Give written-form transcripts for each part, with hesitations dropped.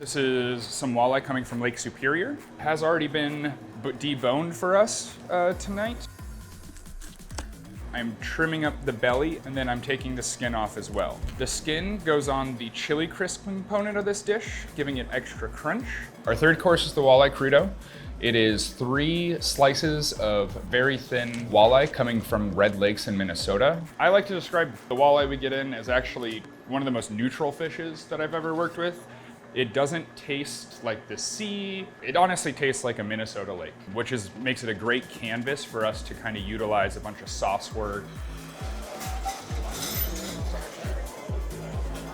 This is some walleye coming from Lake Superior. Has already been deboned for us tonight. I'm trimming up the belly, and then I'm taking the skin off as well. The skin goes on the chili crisp component of this dish, giving it extra crunch. Our third course is the walleye crudo. It is 3 slices of very thin walleye coming from Red Lakes in Minnesota. I like to describe the walleye we get in as actually one of the most neutral fishes that I've ever worked with. It doesn't taste like the sea. It honestly tastes like a Minnesota lake, which makes it a great canvas for us to kind of utilize a bunch of sauce work.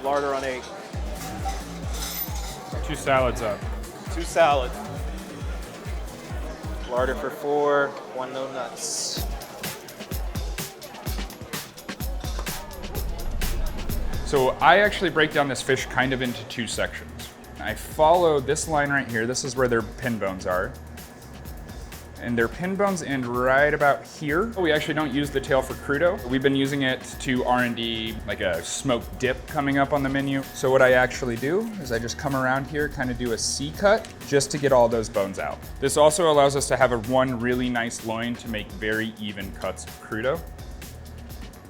Larder on 8. 2 salads up. 2 salads. Larder for 4, 1 no nuts. So I actually break down this fish kind of into 2 sections. I follow this line right here. This is where their pin bones are. And their pin bones end right about here. We actually don't use the tail for crudo. We've been using it to R&D like a smoked dip coming up on the menu. So what I actually do is I just come around here, kind of do a C cut just to get all those bones out. This also allows us to have one really nice loin to make very even cuts of crudo.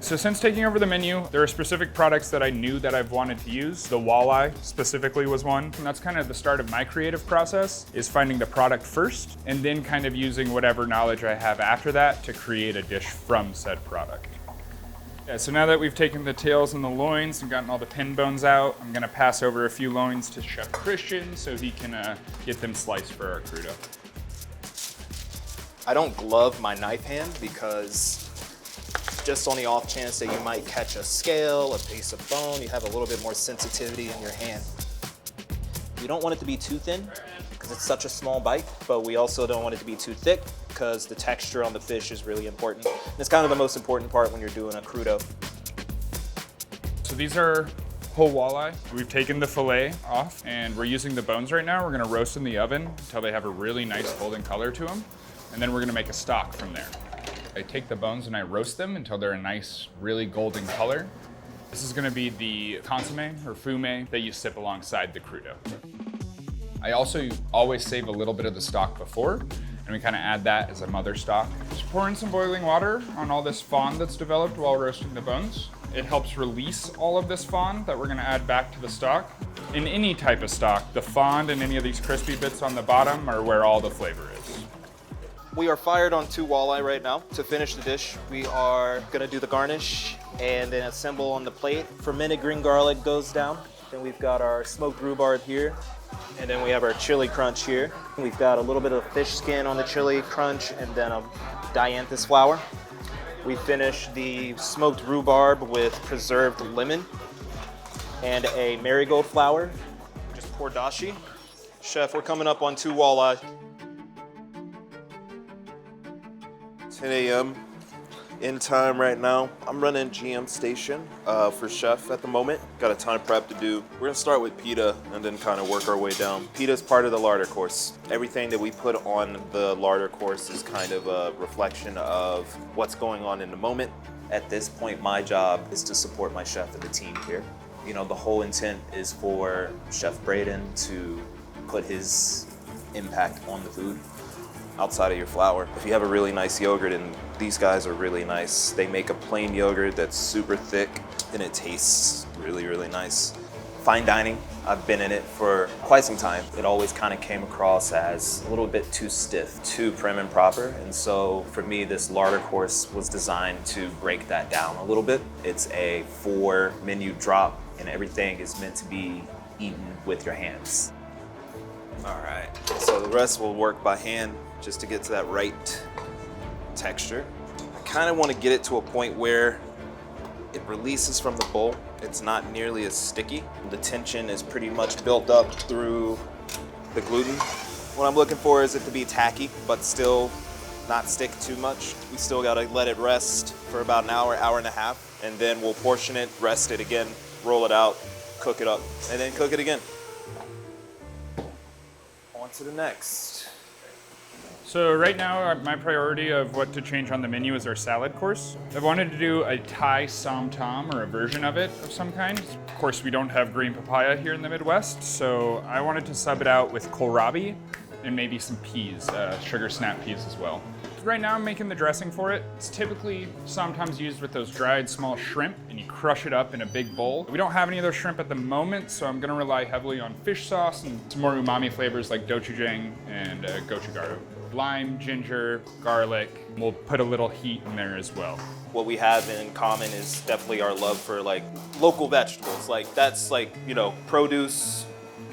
So since taking over the menu, there are specific products that I knew that I've wanted to use. The walleye specifically was one. And that's kind of the start of my creative process, is finding the product first and then kind of using whatever knowledge I have after that to create a dish from said product. Yeah, so now that we've taken the tails and the loins and gotten all the pin bones out, I'm gonna pass over a few loins to Chef Christian so he can get them sliced for our crudo. I don't glove my knife hand because just on the off chance that you might catch a scale, a piece of bone, you have a little bit more sensitivity in your hand. You don't want it to be too thin because it's such a small bite, but we also don't want it to be too thick because the texture on the fish is really important. And it's kind of the most important part when you're doing a crudo. So these are whole walleye. We've taken the fillet off and we're using the bones right now. We're gonna roast in the oven until they have a really nice golden color to them. And then we're gonna make a stock from there. I take the bones and I roast them until they're a nice, really golden color. This is gonna be the consommé or fume that you sip alongside the crudo. I also always save a little bit of the stock before, and we kind of add that as a mother stock. Just pour in some boiling water on all this fond that's developed while roasting the bones. It helps release all of this fond that we're gonna add back to the stock. In any type of stock, the fond and any of these crispy bits on the bottom are where all the flavor is. We are fired on 2 walleye right now. To finish the dish, we are gonna do the garnish and then assemble on the plate. Fermented green garlic goes down. Then we've got our smoked rhubarb here. And then we have our chili crunch here. We've got a little bit of fish skin on the chili crunch and then a dianthus flour. We finish the smoked rhubarb with preserved lemon and a marigold flower. Just pour dashi. Chef, we're coming up on 2 walleye. 10 a.m. in time right now. I'm running GM station for chef at the moment. Got a ton of prep to do. We're gonna start with pita and then kind of work our way down. Pita is part of the larder course. Everything that we put on the larder course is kind of a reflection of what's going on in the moment. At this point, my job is to support my chef and the team here. You know, the whole intent is for Chef Braden to put his impact on the food outside of your flour. If you have a really nice yogurt, and these guys are really nice, they make a plain yogurt that's super thick and it tastes really, really nice. Fine dining, I've been in it for quite some time. It always kind of came across as a little bit too stiff, too prim and proper. And so for me, this larder course was designed to break that down a little bit. It's a 4 menu drop and everything is meant to be eaten with your hands. All right, so the rest will work by hand just to get to that right texture. I kind of want to get it to a point where it releases from the bowl. It's not nearly as sticky. The tension is pretty much built up through the gluten. What I'm looking for is it to be tacky, but still not stick too much. We still gotta let it rest for about an hour, hour and a half, and then we'll portion it, rest it again, roll it out, cook it up, and then cook it again. On to the next. So right now, my priority of what to change on the menu is our salad course. I wanted to do a Thai som tam, or a version of it of some kind. Of course, we don't have green papaya here in the Midwest, so I wanted to sub it out with kohlrabi and maybe some peas, sugar snap peas as well. Right now I'm making the dressing for it. It's typically sometimes used with those dried small shrimp, and you crush it up in a big bowl. We don't have any of those shrimp at the moment, so I'm gonna rely heavily on fish sauce and some more umami flavors like gochujang and gochugaru. Lime, ginger, garlic. We'll put a little heat in there as well. What we have in common is definitely our love for like local vegetables. Like that's like, you know, produce,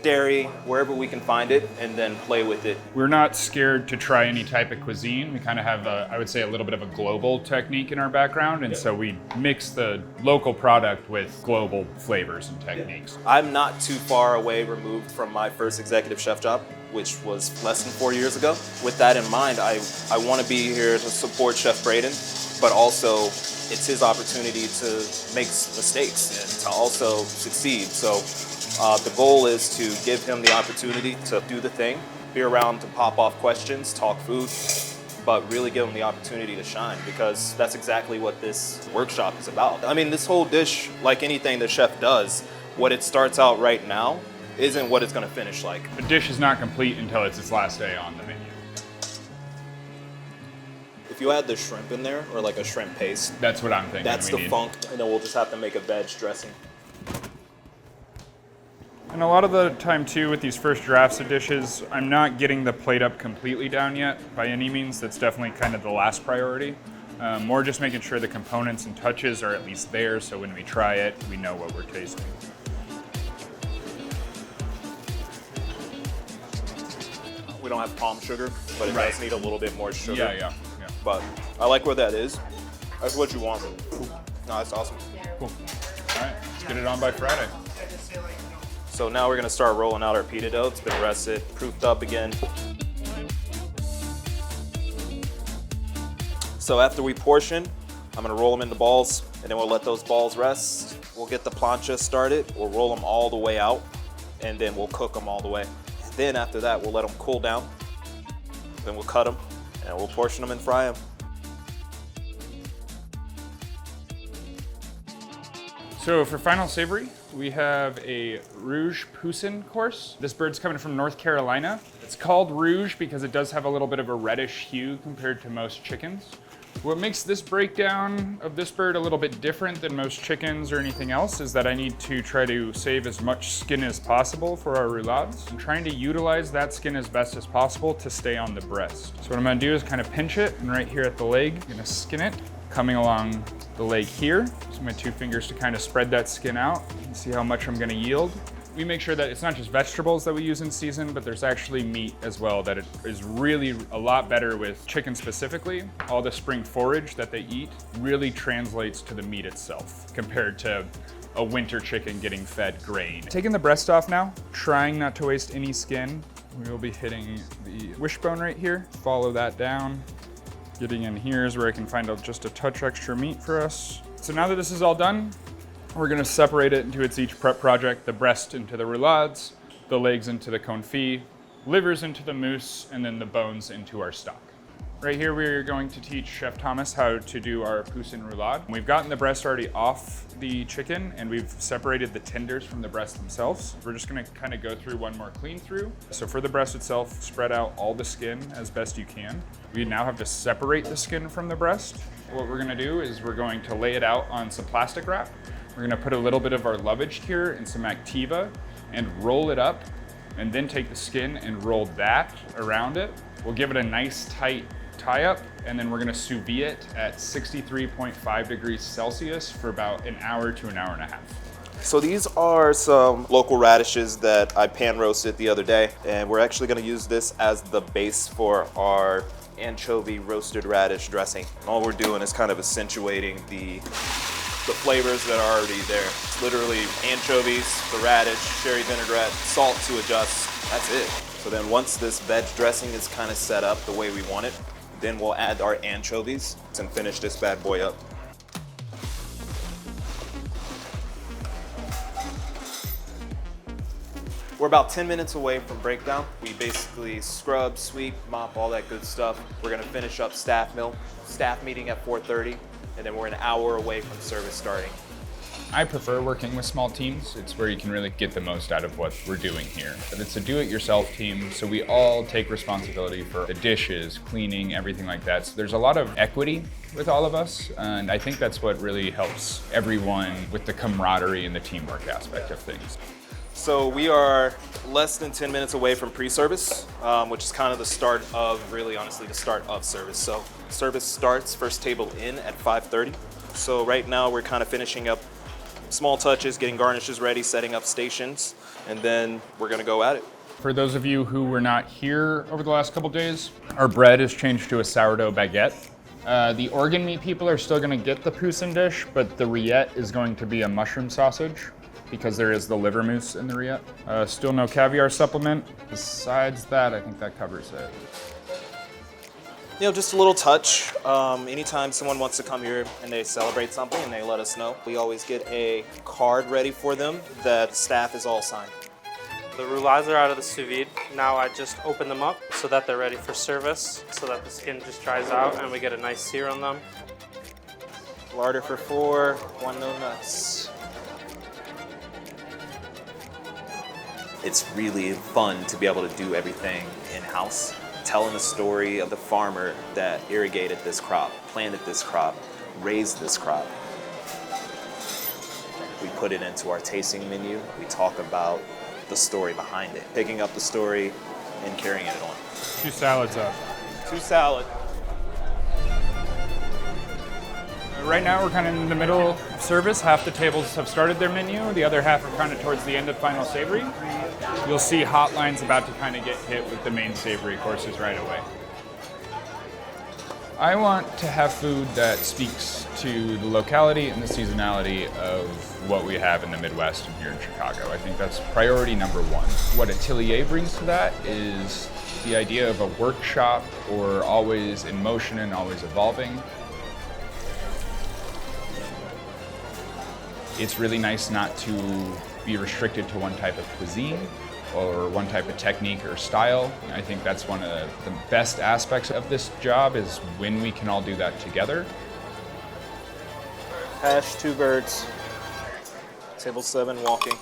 dairy, wherever we can find it, and then play with it. We're not scared to try any type of cuisine. We kind of have, I would say, a little bit of a global technique in our background, and so we mix the local product with global flavors and techniques. I'm not too far away removed from my first executive chef job, which was less than 4 years ago. With that in mind, I want to be here to support Chef Braden, but also it's his opportunity to make mistakes and to also succeed. So the goal is to give him the opportunity to do the thing, be around to pop off questions, talk food, but really give him the opportunity to shine, because that's exactly what this workshop is about. I mean, this whole dish, like anything the chef does, what it starts out right now isn't what it's gonna finish like. A dish is not complete until it's its last day on the menu. If you add the shrimp in there, or like a shrimp paste, That's what I'm thinking. that's the funk, and then we'll just have to make a veg dressing. And a lot of the time too with these first drafts of dishes, I'm not getting the plate up completely down yet by any means. That's definitely kind of the last priority. More just making sure the components and touches are at least there, so when we try it, we know what we're tasting. We don't have palm sugar, but it does need a little bit more sugar. Yeah. But I like where that is. That's what you want. Cool. No, that's awesome. Cool. All right, let's get it on by Friday. So now we're gonna start rolling out our pita dough. It's been rested, proofed up again. So after we portion, I'm gonna roll them into balls, and then we'll let those balls rest. We'll get the plancha started. We'll roll them all the way out, and then we'll cook them all the way. Then after that, we'll let them cool down. Then we'll cut them, and we'll portion them and fry them. So for final savory, we have a Rouge Poussin course. This bird's coming from North Carolina. It's called Rouge because it does have a little bit of a reddish hue compared to most chickens. What makes this breakdown of this bird a little bit different than most chickens or anything else is that I need to try to save as much skin as possible for our roulades. I'm trying to utilize that skin as best as possible to stay on the breast. So what I'm gonna do is kind of pinch it, and right here at the leg, I'm gonna skin it, coming along the leg here. So my 2 fingers to kind of spread that skin out and see how much I'm gonna yield. We make sure that it's not just vegetables that we use in season, but there's actually meat as well, that it is really a lot better with chicken specifically. All the spring forage that they eat really translates to the meat itself compared to a winter chicken getting fed grain. Taking the breast off now, trying not to waste any skin. We will be hitting the wishbone right here, follow that down. Getting in here is where I can find just a touch extra meat for us. So now that this is all done, we're gonna separate it into its each prep project, the breast into the roulades, the legs into the confit, livers into the mousse, and then the bones into our stock. Right here, we're going to teach Chef Thomas how to do our poussin roulade. We've gotten the breast already off the chicken, and we've separated the tenders from the breast themselves. We're just gonna kind of go through one more clean through. So for the breast itself, spread out all the skin as best you can. We now have to separate the skin from the breast. What we're gonna do is we're going to lay it out on some plastic wrap. We're gonna put a little bit of our lovage cure and some Activa and roll it up, and then take the skin and roll that around it. We'll give it a nice tight tie up, and then we're gonna sous vide it at 63.5 degrees Celsius for about an hour to an hour and a half. So these are some local radishes that I pan roasted the other day, and we're actually gonna use this as the base for our anchovy roasted radish dressing. All we're doing is kind of accentuating the flavors that are already there. It's literally anchovies, the radish, sherry vinaigrette, salt to adjust, that's it. So then once this veg dressing is kind of set up the way we want it, then we'll add our anchovies and finish this bad boy up. We're about 10 minutes away from breakdown. We basically scrub, sweep, mop, all that good stuff. We're gonna finish up staff meeting at 4:30, and then we're an hour away from service starting. I prefer working with small teams. It's where you can really get the most out of what we're doing here. But it's a do-it-yourself team, so we all take responsibility for the dishes, cleaning, everything like that. So there's a lot of equity with all of us, and I think that's what really helps everyone with the camaraderie and the teamwork aspect of things. So we are less than 10 minutes away from pre-service, which is kind of the start of, really honestly, the start of service. So service starts first table in at 5:30. So right now we're kind of finishing up small touches, getting garnishes ready, setting up stations, and then we're gonna go at it. For those of you who were not here over the last couple days, our bread is changed to a sourdough baguette. The organ meat people are still gonna get the poussin dish, but the rillette is going to be a mushroom sausage because there is the liver mousse in the rillette. Still no caviar supplement. Besides that, I think that covers it. You know, just a little touch. Anytime someone wants to come here and they celebrate something and they let us know, we always get a card ready for them that staff is all signed. The roulettes are out of the sous vide. Now I just open them up so that they're ready for service, so that the skin just dries out and we get a nice sear on them. Larder for 4, 1 no nuts. It's really fun to be able to do everything in-house. Telling the story of the farmer that irrigated this crop, planted this crop, raised this crop. We put it into our tasting menu. We talk about the story behind it, picking up the story and carrying it on. 2 salads up. 2 salad. Right now we're kind of in the middle of service. Half the tables have started their menu. The other half are kind of towards the end of final savory. You'll see hotlines about to kind of get hit with the main savory courses right away. I want to have food that speaks to the locality and the seasonality of what we have in the Midwest and here in Chicago. I think that's priority number 1. What Atelier brings to that is the idea of a workshop or always in motion and always evolving. It's really nice not to be restricted to one type of cuisine or one type of technique or style. I think that's one of the best aspects of this job is when we can all do that together. Hash 2 birds. Table 7 walking.